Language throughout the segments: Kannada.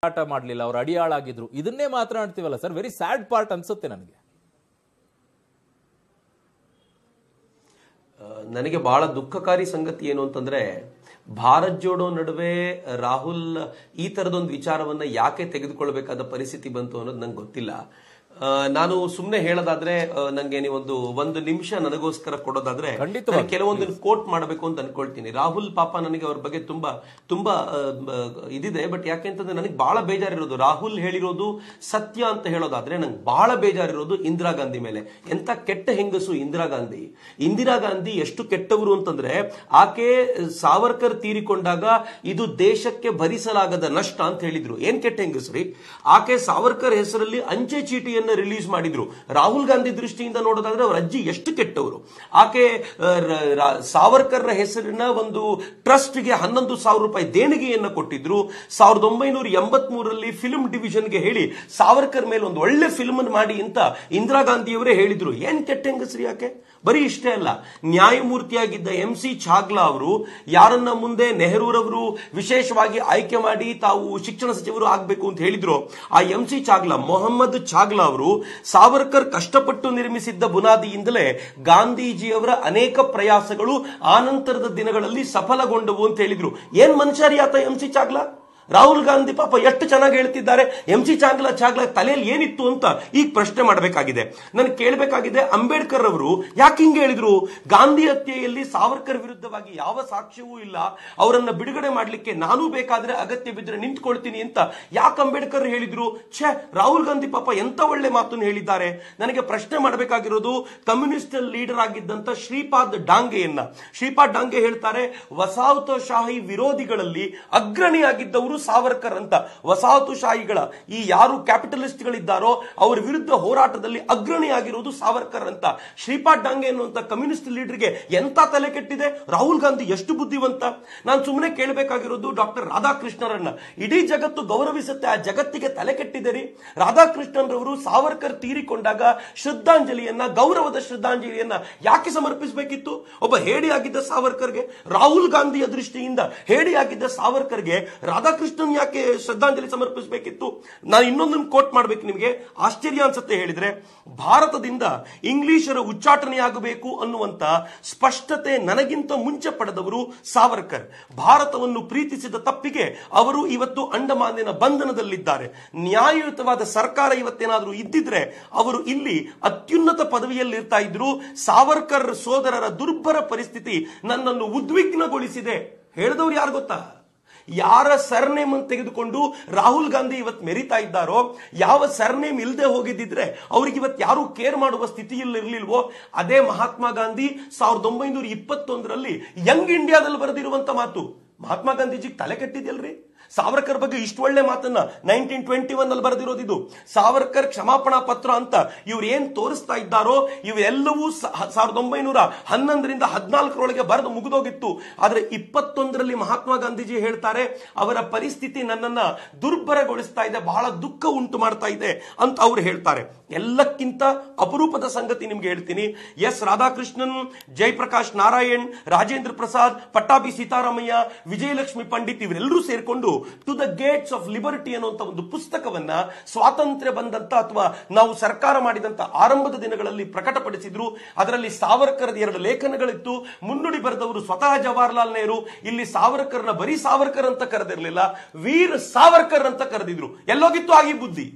ಆಟ ಮಾಡಲಿಲ್ಲ, ಅವರು ಅಡಿಯಾಳಾಗಿದ್ರು, ಇದನ್ನೇ ಮಾತನಾಡ್ತೀವಲ್ಲ ಸರ್. ವೆರಿ ಸ್ಯಾಡ್ ಪಾರ್ಟ್ ಅನ್ಸುತ್ತೆ ನನಗೆ. ನನಗೆ ಬಹಳ ದುಃಖಕಾರಿ ಸಂಗತಿ ಏನು ಅಂತಂದ್ರೆ, ಭಾರತ್ ಜೋಡೋ ನಡುವೆ ರಾಹುಲ್ ಈ ತರದೊಂದು ವಿಚಾರವನ್ನ ಯಾಕೆ ತೆಗೆದುಕೊಳ್ಬೇಕಾದ ಪರಿಸ್ಥಿತಿ ಬಂತು ಅನ್ನೋದು ನಂಗೆ ಗೊತ್ತಿಲ್ಲ. ನಾನು ಸುಮ್ಮನೆ ಹೇಳೋದಾದ್ರೆ, ನಂಗೆ ಒಂದು ನಿಮಿಷ ನನಗೋಸ್ಕರ ಕೊಡೋದಾದ್ರೆ ಕೆಲವೊಂದನ್ನು ಕೋಟ್ ಮಾಡಬೇಕು ಅಂತ ಅನ್ಕೊಳ್ತೀನಿ. ರಾಹುಲ್ ಪಾಪ ನನಗೆ ಅವ್ರ ಬಗ್ಗೆ ತುಂಬಾ ತುಂಬಾ ಇದಿದೆ. ಬಟ್ ಯಾಕೆಂತಂದ್ರೆ ನನಗೆ ಬಹಳ ಬೇಜಾರಿರೋದು, ರಾಹುಲ್ ಹೇಳಿರೋದು ಸತ್ಯ ಅಂತ ಹೇಳೋದಾದ್ರೆ ನಂಗೆ ಬಹಳ ಬೇಜಾರಿರೋದು ಇಂದಿರಾ ಗಾಂಧಿ ಮೇಲೆ. ಎಂತ ಕೆಟ್ಟ ಹೆಂಗಸು ಇಂದಿರಾ ಗಾಂಧಿ. ಇಂದಿರಾ ಗಾಂಧಿ ಎಷ್ಟು ಕೆಟ್ಟವರು ಅಂತಂದ್ರೆ, ಆಕೆ ಸಾವರ್ಕರ್ ತೀರಿಕೊಂಡಾಗ ಇದು ದೇಶಕ್ಕೆ ಭರಿಸಲಾಗದ ನಷ್ಟ ಅಂತ ಹೇಳಿದ್ರು. ಏನ್ ಕೆಟ್ಟ ಹೆಂಗಸ್ರಿ. ಆಕೆ ಸಾವರ್ಕರ್ ಹೆಸರಲ್ಲಿ ಅಂಚೆ ಚೀಟಿಯನ್ನು ರಿಲೀಸ್ ಮಾಡಿದ್ರು. ರಾಹುಲ್ ಗಾಂಧಿ ದೃಷ್ಟಿಯಿಂದ ನೋಡೋದಾದ್ರೆ ಅವ್ರ ಅಜ್ಜಿ ಎಷ್ಟು ಕೆಟ್ಟವರು. ಆಕೆ ಸಾವರ್ಕರ್ ಹೆಸರಿನ ಒಂದು ಟ್ರಸ್ಟ್ಗೆ 11,000 ರೂಪಾಯಿ ದೇಣಿಗೆಯನ್ನು ಕೊಟ್ಟಿದ್ರು. 1983ರಲ್ಲಿ ಫಿಲ್ಮ್ ಡಿವಿಷನ್ಗೆ ಹೇಳಿ ಸಾವರ್ಕರ್ ಮೇಲೆ ಒಂದು ಒಳ್ಳೆ ಫಿಲ್ಮ್ ಮಾಡಿ ಅಂತ ಇಂದಿರಾ ಗಾಂಧಿಯವರೇ ಹೇಳಿದ್ರು. ಏನ್ ಕೆಟ್ಟ ಹೆಂಗಸ್ರಿ ಆಕೆ. ಬರೀ ಇಷ್ಟೇ ಅಲ್ಲ, ನ್ಯಾಯಮೂರ್ತಿಯಾಗಿದ್ದ MC ಛಾಗ್ಲಾ ಅವರು ಯಾರನ್ನ ಮುಂದೆ ನೆಹರೂರವರು ವಿಶೇಷವಾಗಿ ಆಯ್ಕೆ ಮಾಡಿ ತಾವು ಶಿಕ್ಷಣ ಸಚಿವರು ಆಗಬೇಕು ಅಂತ ಹೇಳಿದ್ರು, ಆ MC ಛಾಗ್ಲಾ, ಮೊಹಮ್ಮದ್ ಛಾಗ್ಲಾ ಅವರು ಸಾವರ್ಕರ್ ಕಷ್ಟಪಟ್ಟು ನಿರ್ಮಿಸಿದ್ದ ಬುನಾದಿಯಿಂದಲೇ ಗಾಂಧೀಜಿಯವರ ಅನೇಕ ಪ್ರಯಾಸಗಳು ಆನಂತರದ ದಿನಗಳಲ್ಲಿ ಸಫಲಗೊಂಡವು ಅಂತ ಹೇಳಿದ್ರು. ಏನ್ ಮನುಷ್ಯರಿ ಆತ MC ಛಾಗ್ಲಾ. ರಾಹುಲ್ ಗಾಂಧಿ ಪಾಪ ಎಷ್ಟು ಚೆನ್ನಾಗಿ ಹೇಳ್ತಿದ್ದಾರೆ. MC ಛಾಗ್ಲಾ ತಲೆಯಲ್ಲಿ ಏನಿತ್ತು ಅಂತ ಈಗ ಪ್ರಶ್ನೆ ಮಾಡಬೇಕಾಗಿದೆ. ನಾನು ಕೇಳಬೇಕಾಗಿದೆ, ಅಂಬೇಡ್ಕರ್ ಅವರು ಯಾಕೆ ಹಿಂಗೆ ಹೇಳಿದ್ರು? ಗಾಂಧಿ ಹತ್ಯೆಯಲ್ಲಿ ಸಾವರ್ಕರ್ ವಿರುದ್ಧವಾಗಿ ಯಾವ ಸಾಕ್ಷ್ಯವೂ ಇಲ್ಲ, ಅವರನ್ನ ಬಿಡುಗಡೆ ಮಾಡಲಿಕ್ಕೆ ನಾನು ಬೇಕಾದ್ರೆ ಅಗತ್ಯ ಬಿದ್ದರೆ ನಿಂತ್ಕೊಳ್ತೀನಿ ಅಂತ ಯಾಕೆ ಅಂಬೇಡ್ಕರ್ ಹೇಳಿದ್ರು? ರಾಹುಲ್ ಗಾಂಧಿ ಪಾಪ ಎಂತ ಒಳ್ಳೆ ಮಾತನ್ನು ಹೇಳಿದ್ದಾರೆ. ನನಗೆ ಪ್ರಶ್ನೆ ಮಾಡಬೇಕಾಗಿರೋದು ಕಮ್ಯುನಿಸ್ಟ್ ಲೀಡರ್ ಆಗಿದ್ದಂತ ಶ್ರೀಪಾದ್ ಡಾಂಗೆ ಹೇಳ್ತಾರೆ, ವಸಾಹತುಶಾಹಿ ವಿರೋಧಿಗಳಲ್ಲಿ ಅಗ್ರಣಿಯಾಗಿದ್ದವರು ಸಾವರ್ಕರ್ ಅಂತ. ವಸಾಹತುಶಾಹಿಗಳ ಈ ಯಾರು ಕ್ಯಾಪಿಟಲಿಸ್ಟ್ ಗಳಿದ್ದಾರೋ ಅವರ ವಿರುದ್ಧ ಹೋರಾಟದಲ್ಲಿ ಅಗ್ರಣಿಯಾಗಿರುವುದು ಸಾವರ್ಕರ್ ಅಂತ. ಶ್ರೀಪಾದ್ ಡಾಂಗೆ ಎನ್ನುವಂತ ಕಮ್ಯುನಿಸ್ಟ್ ಲೀಡರ್ಗೆ ಎಂತ ತಲೆ ಕೆಟ್ಟಿದೆ. ರಾಹುಲ್ ಗಾಂಧಿ ಎಷ್ಟು ಬುದ್ಧಿವಂತ. ನಾನು ಸುಮ್ಮನೆ ಕೇಳಬೇಕಾಗಿರೋದು ಡಾಕ್ಟರ್ ರಾಧಾಕೃಷ್ಣರನ್ನ. ಇಡೀ ಜಗತ್ತು ಗೌರವಿಸುತ್ತೆ, ಆ ಜಗತ್ತಿಗೆ ತಲೆ ಕೆಟ್ಟಿದೆ ರೀ. ರಾಧಾಕೃಷ್ಣನ್ ರವರು ಸಾವರ್ಕರ್ ತೀರಿಕೊಂಡಾಗ ಗೌರವದ ಶ್ರದ್ಧಾಂಜಲಿಯನ್ನ ಯಾಕೆ ಸಮರ್ಪಿಸಬೇಕಿತ್ತು? ಒಬ್ಬ ಹೇಡಿಯಾಗಿದ್ದ ಸಾವರ್ಕರ್ಗೆ, ರಾಹುಲ್ ಗಾಂಧಿಯ ದೃಷ್ಟಿಯಿಂದ ಹೇಡಿಯಾಗಿದ್ದ ಸಾವರ್ಕರ್ಗೆ ರಾಧಾಕೃಷ್ಣನ್ ಯಾಕೆ ಶ್ರದ್ಧಾಂಜಲಿ ಸಮರ್ಪಿಸಬೇಕಿತ್ತು? ನಾನು ಇನ್ನೊಂದನ್ನು ಕೋಟ್ ಮಾಡಬೇಕು ನಿಮಗೆ. ಆಶ್ಚರ್ಯ ಅನ್ಸುತ್ತೆ ಹೇಳಿದ್ರೆ, ಭಾರತದಿಂದ ಇಂಗ್ಲಿಷರ ಉಚ್ಚಾಟನೆಯಾಗಬೇಕು ಅನ್ನುವಂತ ಸ್ಪಷ್ಟತೆ ನನಗಿಂತ ಮುಂಚೆ ಪಡೆದವರು ಸಾವರ್ಕರ್. ಭಾರತವನ್ನು ಪ್ರೀತಿಸಿದ ತಪ್ಪಿಗೆ ಅವರು ಇವತ್ತು ಅಂಡಮಾನಿನ ಬಂಧನದಲ್ಲಿದ್ದಾರೆ. ನ್ಯಾಯಯುತವಾದ ಸರ್ಕಾರ ಇವತ್ತೇನಾದರೂ ಇದ್ದಿದ್ರೆ ಅವರು ಇಲ್ಲಿ ಅತ್ಯುನ್ನತ ಪದವಿಯಲ್ಲಿ ಇರ್ತಾ ಇದ್ರು. ಸಾವರ್ಕರ್ ಸೋದರರ ದುರ್ಭರ ಪರಿಸ್ಥಿತಿ ನನ್ನನ್ನು ಉದ್ವಿಗ್ನಗೊಳಿಸಿದೆ. ಹೇಳಿದವರು ಯಾರು ಗೊತ್ತಾ? ಯಾರ ಸರ್ನೇಮ್ ಅಂತ ತೆಗೆದುಕೊಂಡು ರಾಹುಲ್ ಗಾಂಧಿ ಇವತ್ತು ಮೆರಿತಾ ಇದ್ದಾರೋ, ಯಾವ ಸರ್ನೇಮ್ ಇಲ್ಲದೆ ಹೋಗಿದ್ದಿದ್ರೆ ಅವ್ರಿಗೆ ಇವತ್ತು ಯಾರು ಕೇರ್ ಮಾಡುವ ಸ್ಥಿತಿಯಲ್ಲಿ ಇರಲಿಲ್ವೋ, ಅದೇ ಮಹಾತ್ಮ ಗಾಂಧಿ 1921ರಲ್ಲಿ ಯಂಗ್ ಇಂಡಿಯಾದಲ್ಲಿ ಬರೆದಿರುವಂತ ಮಾತು. ಮಹಾತ್ಮ ಗಾಂಧೀಜಿಗೆ ತಲೆ ಕೆಟ್ಟಿದೆಯಲ್ರಿ. ಸಾವರ್ಕರ್ ಬಗ್ಗೆ ಇಷ್ಟು ಒಳ್ಳೆ ಮಾತನ್ನ 1921 ಬರೆದಿರೋದಿದು. ಸಾವರ್ಕರ್ ಕ್ಷಮಾಪಣಾ ಪತ್ರ ಅಂತ ಇವ್ರು ಏನ್ ತೋರಿಸ್ತಾ ಇದ್ದಾರೋ ಇವೆಲ್ಲವೂ 1911ರಿಂದ 14ರೊಳಗೆ ಬರೆದು ಮುಗಿದೋಗಿತ್ತು. ಆದ್ರೆ 21ರಲ್ಲಿ ಮಹಾತ್ಮ ಗಾಂಧೀಜಿ ಹೇಳ್ತಾರೆ, ಅವರ ಪರಿಸ್ಥಿತಿ ನನ್ನನ್ನ ದುರ್ಬಲಗೊಳಿಸ್ತಾ ಇದೆ, ಬಹಳ ದುಃಖ ಉಂಟು ಮಾಡ್ತಾ ಇದೆ ಅಂತ ಅವ್ರು ಹೇಳ್ತಾರೆ. ಎಲ್ಲಕ್ಕಿಂತ ಅಪರೂಪದ ಸಂಗತಿ ನಿಮ್ಗೆ ಹೇಳ್ತೀನಿ. ಎಸ್ ರಾಧಾಕೃಷ್ಣನ್, ಜಯಪ್ರಕಾಶ್ ನಾರಾಯಣ್, ರಾಜೇಂದ್ರ ಪ್ರಸಾದ್, ಪಟ್ಟಾಭಿ ಸೀತಾರಾಮಯ್ಯ, ವಿಜಯಲಕ್ಷ್ಮಿ ಪಂಡಿತ್ ಇವರೆಲ್ಲರೂ ಸೇರ್ಕೊಂಡು to the gates of liberty ಅನ್ನುವಂತ ಒಂದು ಪುಸ್ತಕವನ್ನ ಸ್ವಾತಂತ್ರ್ಯ ಬಂದಂತ ಅಥವಾ ನಾವು ಸರ್ಕಾರ ಮಾಡಿದಂತ ಆರಂಭದ ದಿನಗಳಲ್ಲಿ ಪ್ರಕಟಪಡಿಸಿದ್ರು. ಅದರಲ್ಲಿ ಸಾವರ್ಕರ್ 2 ಲೇಖನಗಳಿತ್ತು. ಮುನ್ನುಡಿ ಬರೆದವರು ಸ್ವತಃ ಜವಾಹರ್ಲಾಲ್ ನೆಹರು. ಇಲ್ಲಿ ಸಾವರ್ಕರ್ನ ಬರೀ ಸಾವರ್ಕರ್ ಅಂತ ಕರೆದಿರಲಿಲ್ಲ, ವೀರ್ ಸಾವರ್ಕರ್ ಅಂತ ಕರೆದಿದ್ರು. ಎಲ್ಲೋಗಿತ್ತು ಆಗಿ ಬುದ್ಧಿ?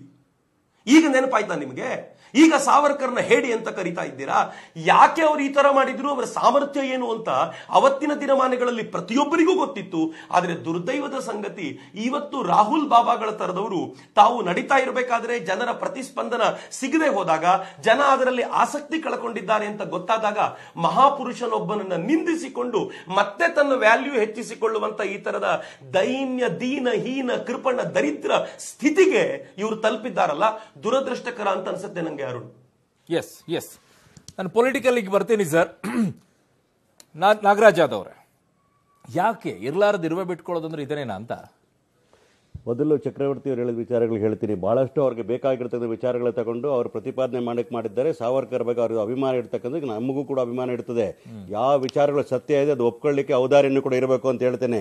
ಈಗ ನೆನಪಾಯ್ತಾ ನಿಮಗೆ? ಈಗ ಸಾವರ್ಕರ್ನ ಹೇಡಿ ಅಂತ ಕರೀತಾ ಇದ್ದೀರಾ? ಯಾಕೆ ಅವರು ಈ ತರ ಮಾಡಿದ್ರು, ಅವರ ಸಾಮರ್ಥ್ಯ ಏನು ಅಂತ ಅವತ್ತಿನ ದಿನಮಾನಗಳಲ್ಲಿ ಪ್ರತಿಯೊಬ್ಬರಿಗೂ ಗೊತ್ತಿತ್ತು. ಆದರೆ ದುರ್ದೈವದ ಸಂಗತಿ, ಇವತ್ತು ರಾಹುಲ್ ಬಾಬಾಗಳ ತರದವರು ತಾವು ನಡೀತಾ ಇರಬೇಕಾದ್ರೆ ಜನರ ಪ್ರತಿಸ್ಪಂದನ ಸಿಗದೆ ಹೋದಾಗ, ಜನ ಅದರಲ್ಲಿ ಆಸಕ್ತಿ ಕಳ್ಕೊಂಡಿದ್ದಾರೆ ಅಂತ ಗೊತ್ತಾದಾಗ ಮಹಾಪುರುಷನೊಬ್ಬನನ್ನ ನಿಂದಿಸಿಕೊಂಡು ಮತ್ತೆ ತನ್ನ ವ್ಯಾಲ್ಯೂ ಹೆಚ್ಚಿಸಿಕೊಳ್ಳುವಂತ ಈ ತರದ ದೈನ್ಯ, ದೀನ, ಹೀನ, ಕೃಪಣ, ದರಿದ್ರ ಸ್ಥಿತಿಗೆ ಇವರು ತಲುಪಿದ್ದಾರಲ್ಲ, ದುರದೃಷ್ಟಕರ ಅಂತ ಅನ್ಸುತ್ತೆ ನಂಗೆ. ಅರುಣ್, ಎಸ್ ನಾನು ಪೊಲಿಟಿಕಲ್ಗೆ ಬರ್ತೀನಿ ಸರ್. ನಾಗರಾಜ್ ಯಾದವ್ ಅವರೇ, ಯಾಕೆ ಇರ್ಲಾರದು ಇರುವೆ ಬಿಟ್ಕೊಳ್ಳೋದಂದ್ರೆ ಇದನ್ನೇನಾ ಅಂತ? ಮೊದಲು ಚಕ್ರವರ್ತಿ ಅವರು ಹೇಳಿದ ವಿಚಾರಗಳು ಹೇಳ್ತೀನಿ. ಬಹಳಷ್ಟು ಅವ್ರಿಗೆ ಬೇಕಾಗಿರ್ತಕ್ಕಂಥ ವಿಚಾರಗಳ ತಗೊಂಡು ಅವರು ಪ್ರತಿಪಾದನೆ ಮಾಡಿದ್ದಾರೆ. ಸಾವರ್ಕರ್ ಬಗ್ಗೆ ಅವ್ರಿಗೆ ಅಭಿಮಾನ ಇರ್ತಕ್ಕಂಥ ನಮಗೂ ಕೂಡ ಅಭಿಮಾನ ಇರ್ತದೆ. ಯಾವ ವಿಚಾರಗಳು ಸತ್ಯ ಇದೆ ಅದು ಒಪ್ಕೊಳ್ಳಿಕ್ಕೆ ಔದಾರ್ಯನೂ ಕೂಡ ಇರಬೇಕು ಅಂತ ಹೇಳ್ತೇನೆ.